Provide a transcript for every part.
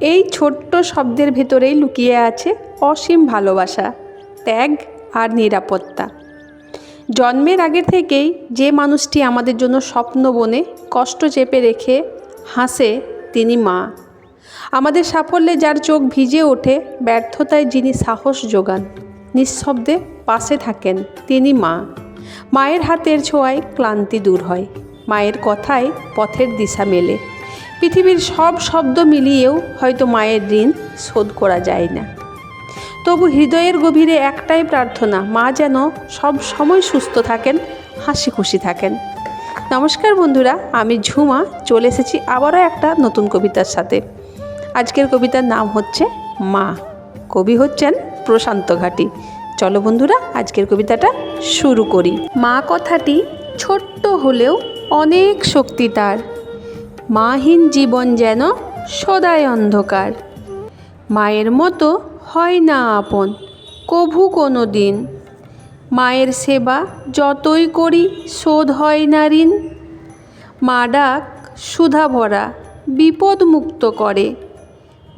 এই ছোট্ট শব্দের ভেতরেই লুকিয়ে আছে অসীম ভালোবাসা, ত্যাগ আর নিরাপত্তা। জন্মের আগে থেকেই যে মানুষটি আমাদের জন্য স্বপ্ন বনে কষ্ট চেপে রেখে হাসে, তিনি মা। আমাদের সাফল্যে যার চোখ ভিজে ওঠে, ব্যর্থতায় যিনি সাহস যোগান, নিঃশব্দে পাশে থাকেন, তিনি মা। মায়ের হাতের ছোঁয়ায় ক্লান্তি দূর হয়, মায়ের কথায় পথের দিশা মেলে। পৃথিবীর সব শব্দ মিলিয়েও হয়তো মায়ের ঋণ শোধ করা যায় না। তবু হৃদয়ের গভীরে একটাই প্রার্থনা, মা যেন সব সময় সুস্থ থাকেন, হাসি খুশি থাকেন। নমস্কার বন্ধুরা, আমি ঝুমা চলে এসেছি আবারও একটা নতুন কবিতার সাথে। আজকের কবিতার নাম হচ্ছে মা। কবি হচ্ছেন প্রশান্ত ঘাটি। চলো বন্ধুরা, আজকের কবিতাটা শুরু করি। মা কথাটি ছোট্ট হলেও অনেক শক্তি তার। মাহীন জীবন যেন সদাই অন্ধকার। মায়ের মতো হয় না আপন কভু কোনো দিন। মায়ের সেবা যতই করি শোধ হয় না ঋণ। মা ডাক সুধা ভরা বিপদ মুক্ত করে।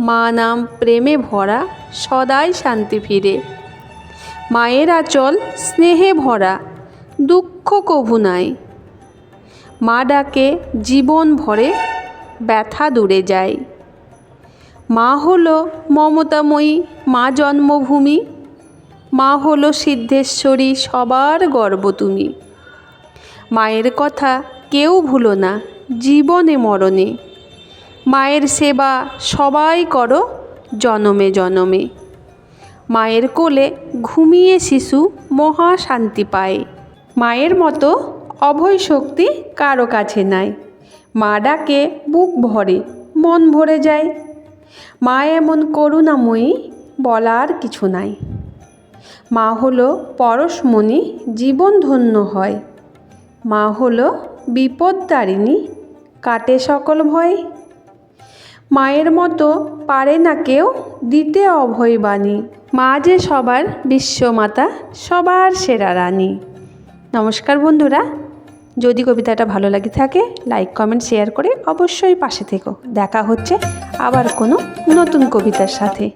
মা নাম প্রেমে ভরা সদাই শান্তি ফিরে। মায়ের আঁচল স্নেহে ভরা দুঃখ কভু নাই। মা ডাকে জীবন ভরে ব্যথা দূরে যায়। মা হলো মমতাময়ী, মা জন্মভূমি। মা হলো সিদ্ধেশ্বরী, সবার গর্ব তুমি। মায়ের কথা কেউ ভুলো না জীবনে মরণে। মায়ের সেবা সবাই করো জনমে জনমে। মায়ের কোলে ঘুমিয়ে শিশু মহা শান্তি পায়। মায়ের মতো অভয় শক্তি কারো কাছে নাই। মা ডাকে বুক ভরে মন ভরে যায়। মা এমন করুণাময়ী বলার কিছু নাই। মা হলো পরশমণি, জীবন ধন্য হয়। মা হলো বিপদতারিণী, কাটে সকল ভয়। মায়ের মতো পারে না কেউ দিতে অভয় বাণী। মা যে সবার বিশ্বমাতা, সবার সেরা রানী। নমস্কার বন্ধুরা, যদি কবিতাটা ভালো লাগে থাকে লাইক কমেন্ট শেয়ার করে অবশ্যই পাশে থেকো। দেখা হচ্ছে আবার কোনো নতুন কবিতার সাথে।